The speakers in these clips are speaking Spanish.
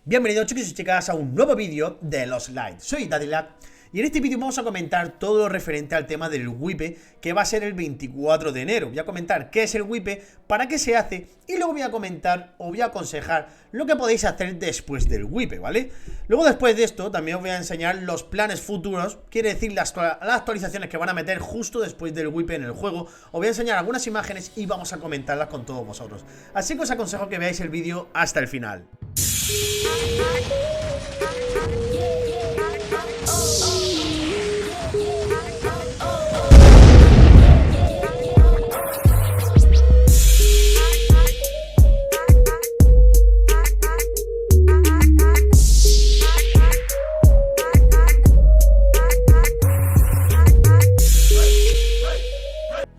Bienvenidos chicos y chicas a un nuevo vídeo de los Light. Soy Daddylag y en este vídeo vamos a comentar todo lo referente al tema del WIPE que va a ser el 24 de enero. Voy a comentar qué es el WIPE, para qué se hace y luego voy a comentar o voy a aconsejar lo que podéis hacer después del WIPE, ¿vale? Luego después de esto también os voy a enseñar los planes futuros, quiere decir las actualizaciones que van a meter justo después del WIPE en el juego. Os voy a enseñar algunas imágenes y vamos a comentarlas con todos vosotros. Así que os aconsejo que veáis el vídeo hasta el final.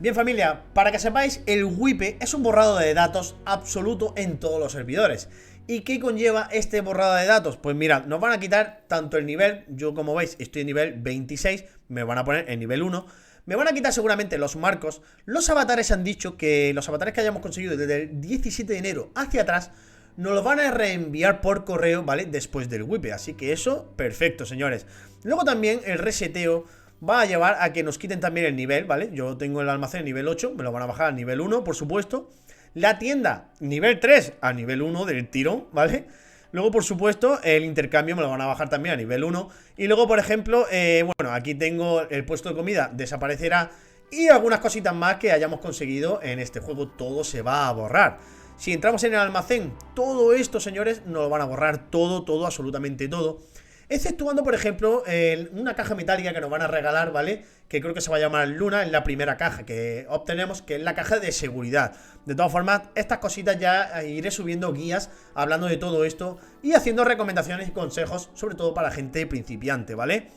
Bien familia, para que sepáis, el WIPE es un borrado de datos absoluto en todos los servidores. ¿Y qué conlleva este borrado de datos? Pues mirad, nos van a quitar tanto el nivel, yo como veis estoy en nivel 26, me van a poner en nivel 1. Me van a quitar seguramente los marcos. Los avatares han dicho que los avatares que hayamos conseguido desde el 17 de enero hacia atrás nos los van a reenviar por correo, ¿vale? Después del WIPE, así que eso, perfecto señores. Luego también el reseteo va a llevar a que nos quiten también el nivel, ¿vale? Yo tengo el almacén nivel 8, me lo van a bajar a nivel 1, por supuesto. La tienda, nivel 3 a nivel 1 del tirón, ¿vale? Luego, por supuesto, el intercambio me lo van a bajar también a nivel 1. Y luego, por ejemplo, bueno, aquí tengo el puesto de comida, desaparecerá. Y algunas cositas más que hayamos conseguido en este juego, todo se va a borrar. Si entramos en el almacén, todo esto, señores, nos lo van a borrar todo, absolutamente todo. Exceptuando, por ejemplo, una caja metálica que nos van a regalar, ¿vale? Que creo que se va a llamar Luna, en la primera caja que obtenemos, que es la caja de seguridad. De todas formas, estas cositas ya iré subiendo guías hablando de todo esto y haciendo recomendaciones y consejos, sobre todo para gente principiante, ¿vale?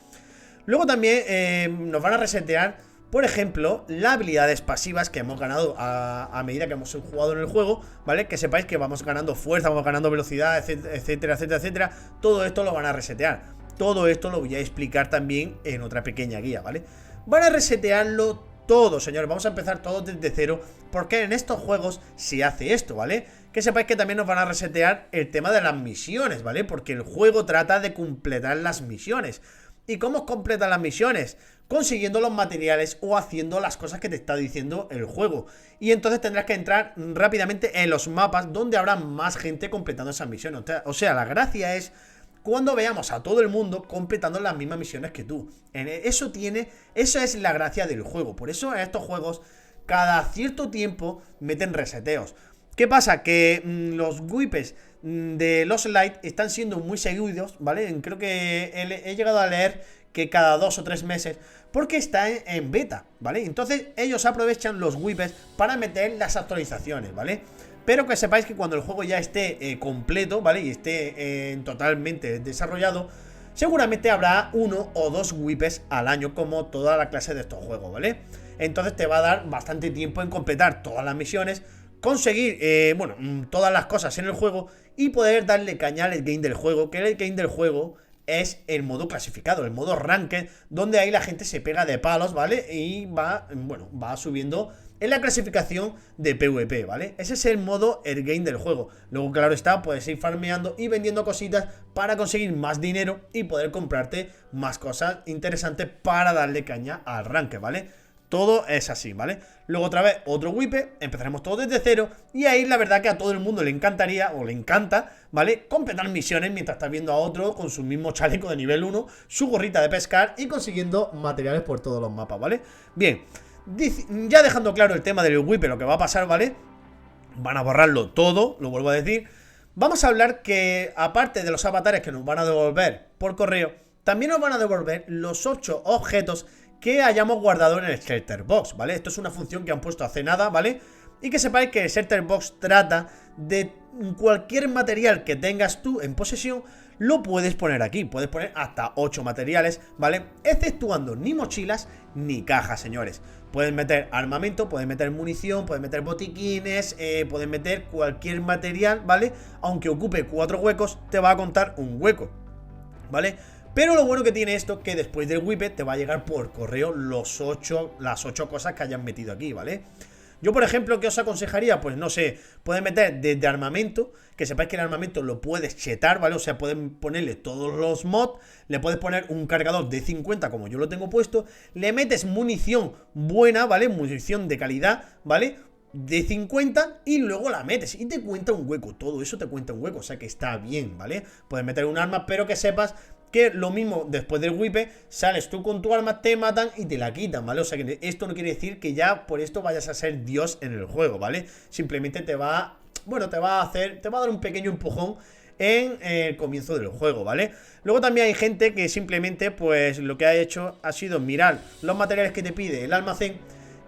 Luego también nos van a resetear, por ejemplo, las habilidades pasivas que hemos ganado a medida que hemos jugado en el juego, ¿vale? Que sepáis que vamos ganando fuerza, vamos ganando velocidad, etcétera, etcétera, etcétera. Todo esto lo van a resetear. Todo esto lo voy a explicar también en otra pequeña guía, ¿vale? Van a resetearlo todo, señores. Vamos a empezar todo desde cero, porque en estos juegos se hace esto, ¿vale? Que sepáis que también nos van a resetear el tema de las misiones, ¿vale? Porque el juego trata de completar las misiones. ¿Y cómo completan las misiones? Consiguiendo los materiales o haciendo las cosas que te está diciendo el juego. Y entonces tendrás que entrar rápidamente en los mapas donde habrá más gente completando esas misiones. O sea, la gracia es cuando veamos a todo el mundo completando las mismas misiones que tú. Esa es la gracia del juego. Por eso en estos juegos cada cierto tiempo meten reseteos. ¿Qué pasa? Que los WIPes de los Light están siendo muy seguidos, ¿vale? Creo que he llegado a leer que cada 2 o 3 meses, porque está en beta, ¿vale? Entonces ellos aprovechan los WIPes para meter las actualizaciones, ¿vale? Pero que sepáis que cuando el juego ya esté completo, ¿vale? Y esté totalmente desarrollado, seguramente habrá 1 o 2 WIPes al año, como toda la clase de estos juegos, ¿vale? Entonces te va a dar bastante tiempo en completar todas las misiones, conseguir, bueno, todas las cosas en el juego y poder darle caña al game del juego, que el game del juego es el modo clasificado, el modo ranked, donde ahí la gente se pega de palos, ¿vale? Y va, bueno, va subiendo en la clasificación de PvP, ¿vale? Ese es el modo el game del juego. Luego, claro está, puedes ir farmeando y vendiendo cositas para conseguir más dinero y poder comprarte más cosas interesantes para darle caña al ranked, ¿vale? Todo es así, ¿vale? Luego otra vez otro WIPE, empezaremos todo desde cero. Y ahí la verdad que a todo el mundo le encantaría, o le encanta, ¿vale? Completar misiones mientras está viendo a otro con su mismo chaleco de nivel 1, su gorrita de pescar y consiguiendo materiales por todos los mapas, ¿vale? Bien, ya dejando claro el tema del WIPE, lo que va a pasar, ¿vale? Van a borrarlo todo, lo vuelvo a decir. Vamos a hablar que, aparte de los avatares que nos van a devolver por correo, también nos van a devolver los 8 objetos que hayamos guardado en el Shelter Box, ¿vale? Esto es una función que han puesto hace nada, ¿vale? Y que sepáis que el Shelter Box trata de cualquier material que tengas tú en posesión, lo puedes poner aquí. Puedes poner hasta 8 materiales, ¿vale? Exceptuando ni mochilas ni cajas, señores. Puedes meter armamento, puedes meter munición, puedes meter botiquines, puedes meter cualquier material, ¿vale? Aunque ocupe 4 huecos, te va a contar un hueco, ¿vale? Pero lo bueno que tiene esto, que después del WIPE te va a llegar por correo las 8 cosas que hayan metido aquí, ¿vale? Yo, por ejemplo, ¿qué os aconsejaría? Pues no sé, pueden meter desde armamento, que sepáis que el armamento lo puedes chetar, ¿vale? O sea, pueden ponerle todos los mods, le puedes poner un cargador de 50 como yo lo tengo puesto, le metes munición buena, ¿vale? Munición de calidad, ¿vale? De 50 y luego la metes y te cuenta un hueco, todo eso te cuenta un hueco, o sea que está bien, ¿vale? Puedes meter un arma, pero que sepas que lo mismo después del wipe, sales tú con tu arma, te matan y te la quitan, ¿vale? O sea que esto no quiere decir que ya por esto vayas a ser Dios en el juego, ¿vale? Simplemente te va, bueno, te va a dar un pequeño empujón en el comienzo del juego, ¿vale? Luego también hay gente que simplemente, pues lo que ha hecho ha sido mirar los materiales que te pide el almacén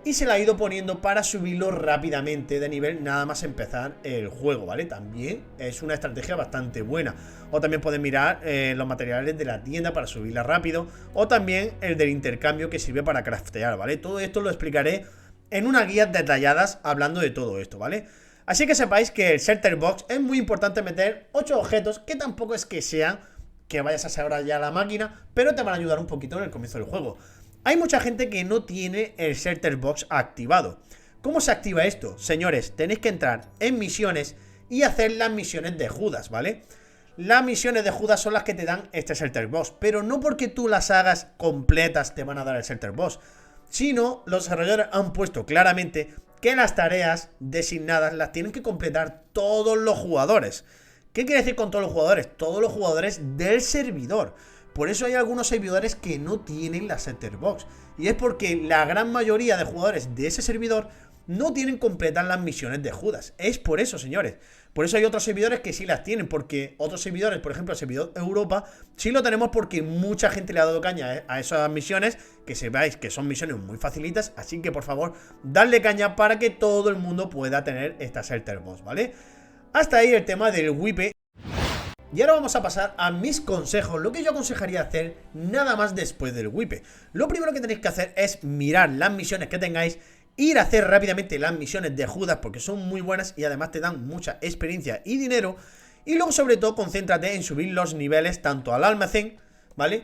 y se la ha ido poniendo para subirlo rápidamente de nivel nada más empezar el juego, ¿vale? También es una estrategia bastante buena. O también puedes mirar los materiales de la tienda para subirla rápido. O también el del intercambio que sirve para craftear, ¿vale? Todo esto lo explicaré en unas guías detalladas hablando de todo esto, ¿vale? Así que sepáis que el Shelter Box es muy importante meter 8 objetos, que tampoco es que sean que vayas a saber ya la máquina, pero te van a ayudar un poquito en el comienzo del juego. Hay mucha gente que no tiene el Shelter Box activado. ¿Cómo se activa esto? Señores, tenéis que entrar en misiones y hacer las misiones de Judas, ¿vale? Las misiones de Judas son las que te dan este Shelter Box, pero no porque tú las hagas completas te van a dar el Shelter Box, sino los desarrolladores han puesto claramente que las tareas designadas las tienen que completar todos los jugadores. ¿Qué quiere decir con todos los jugadores? Todos los jugadores del servidor. Por eso hay algunos servidores que no tienen la Shelter Box. Y es porque la gran mayoría de jugadores de ese servidor no tienen completar las misiones de Judas. Es por eso, señores. Por eso hay otros servidores que sí las tienen. Porque otros servidores, por ejemplo el servidor Europa, sí lo tenemos porque mucha gente le ha dado caña a esas misiones. Que sepáis que son misiones muy facilitas. Así que por favor, dadle caña para que todo el mundo pueda tener esta Shelter Box, ¿vale? Hasta ahí el tema del wipe. Y ahora vamos a pasar a mis consejos, lo que yo aconsejaría hacer nada más después del wipe. Lo primero que tenéis que hacer es mirar las misiones que tengáis, ir a hacer rápidamente las misiones de Judas porque son muy buenas y además te dan mucha experiencia y dinero. Y luego sobre todo concéntrate en subir los niveles tanto al almacén, ¿vale?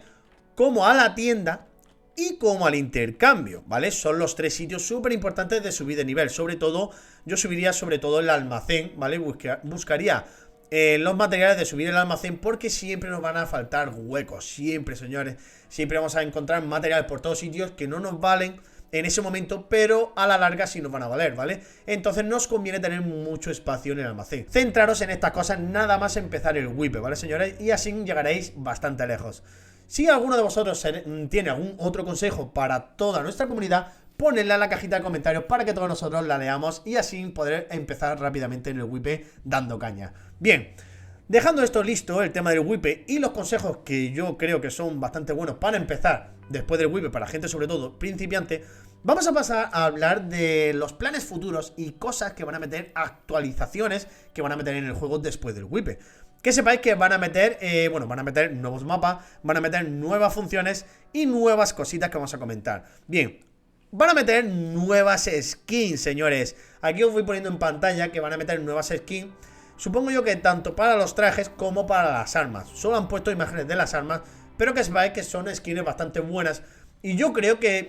Como a la tienda y como al intercambio, ¿vale? Son los tres sitios súper importantes de subir de nivel. Sobre todo, yo subiría sobre todo el almacén, ¿vale? Buscaría los materiales de subir el almacén porque siempre nos van a faltar huecos. Siempre, señores, siempre vamos a encontrar materiales por todos sitios que no nos valen en ese momento, pero a la larga sí nos van a valer, ¿vale? Entonces nos conviene tener mucho espacio en el almacén. Centraros en estas cosas nada más empezar el wipe, ¿vale, señores? Y así llegaréis bastante lejos. Si alguno de vosotros tiene algún otro consejo para toda nuestra comunidad, ponedla en la cajita de comentarios para que todos nosotros la leamos y así poder empezar rápidamente en el wipe dando caña. Bien, dejando esto listo, el tema del wipe y los consejos que yo creo que son bastante buenos para empezar después del wipe, para gente sobre todo principiante, vamos a pasar a hablar de los planes futuros y cosas que van a meter, actualizaciones que van a meter en el juego después del wipe. Que sepáis que van a meter, van a meter nuevos mapas, van a meter nuevas funciones y nuevas cositas que vamos a comentar. Bien, van a meter nuevas skins, señores. Aquí os voy poniendo en pantalla que van a meter nuevas skins. Supongo yo que tanto para los trajes como para las armas. Solo han puesto imágenes de las armas, pero que sepáis que son skins bastante buenas. Y yo creo que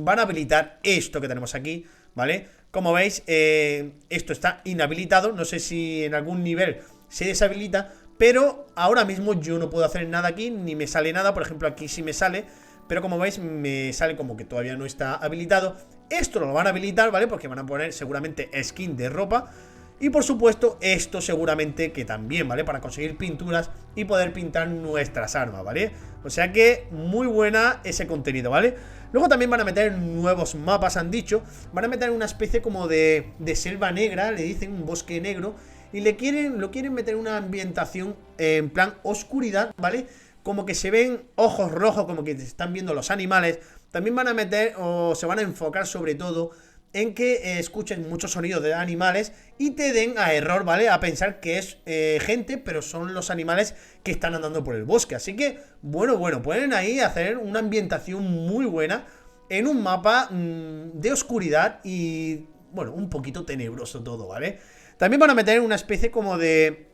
van a habilitar esto que tenemos aquí, ¿vale? Como veis, esto está inhabilitado. No sé si en algún nivel se deshabilita, pero ahora mismo yo no puedo hacer nada aquí, ni me sale nada. Por ejemplo, aquí sí me sale, pero como veis me sale como que todavía no está habilitado. Esto lo van a habilitar, ¿vale? Porque van a poner seguramente skin de ropa. Y por supuesto esto seguramente que también, ¿vale? Para conseguir pinturas y poder pintar nuestras armas, ¿vale? O sea que muy buena ese contenido, ¿vale? Luego también van a meter nuevos mapas, han dicho. Van a meter una especie como de selva negra, le dicen un bosque negro. Y lo quieren meter una ambientación en plan oscuridad, ¿vale? Como que se ven ojos rojos, como que se están viendo los animales. También van a meter o se van a enfocar sobre todo en que escuchen muchos sonidos de animales y te den a error, ¿vale? A pensar que es gente, pero son los animales que están andando por el bosque. Así que, bueno, pueden ahí hacer una ambientación muy buena en un mapa de oscuridad y, bueno, un poquito tenebroso todo, ¿vale? También van a meter una especie como de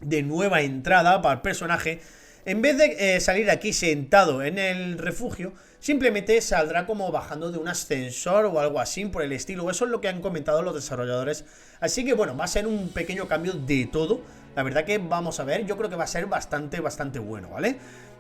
nueva entrada para el personaje. En vez de salir aquí sentado en el refugio, simplemente saldrá como bajando de un ascensor o algo así por el estilo. Eso es lo que han comentado los desarrolladores. Así que bueno, va a ser un pequeño cambio de todo. La verdad que vamos a ver, yo creo que va a ser bastante bueno, ¿vale?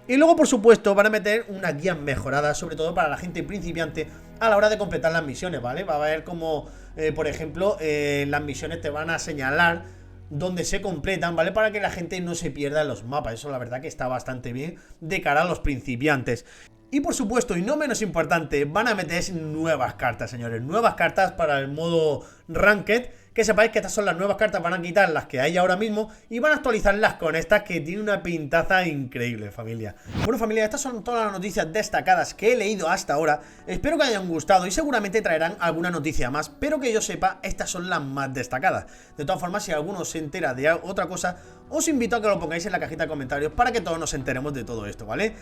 Y luego, por supuesto, van a meter una guía mejorada, sobre todo para la gente principiante, a la hora de completar las misiones, ¿vale? Va a haber como, por ejemplo, las misiones te van a señalar dónde se completan, ¿vale? Para que la gente no se pierda en los mapas. Eso la verdad que está bastante bien de cara a los principiantes. Y por supuesto, y no menos importante, van a meter nuevas cartas, señores. Nuevas cartas para el modo Ranked. Que sepáis que estas son las nuevas cartas, van a quitar las que hay ahora mismo y van a actualizarlas con estas que tienen una pintaza increíble, familia. Bueno, familia, estas son todas las noticias destacadas que he leído hasta ahora. Espero que hayan gustado y seguramente traerán alguna noticia más, pero que yo sepa, estas son las más destacadas. De todas formas, si alguno se entera de otra cosa, os invito a que lo pongáis en la cajita de comentarios para que todos nos enteremos de todo esto, ¿vale?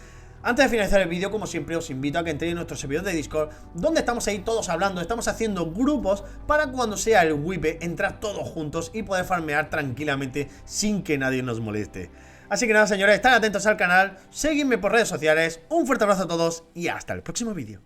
Antes de finalizar el vídeo, como siempre, os invito a que entréis en nuestro servidor de Discord, donde estamos ahí todos hablando, estamos haciendo grupos para cuando sea el WIPE, entrar todos juntos y poder farmear tranquilamente sin que nadie nos moleste. Así que nada, señores, estad atentos al canal, seguidme por redes sociales, un fuerte abrazo a todos y hasta el próximo vídeo.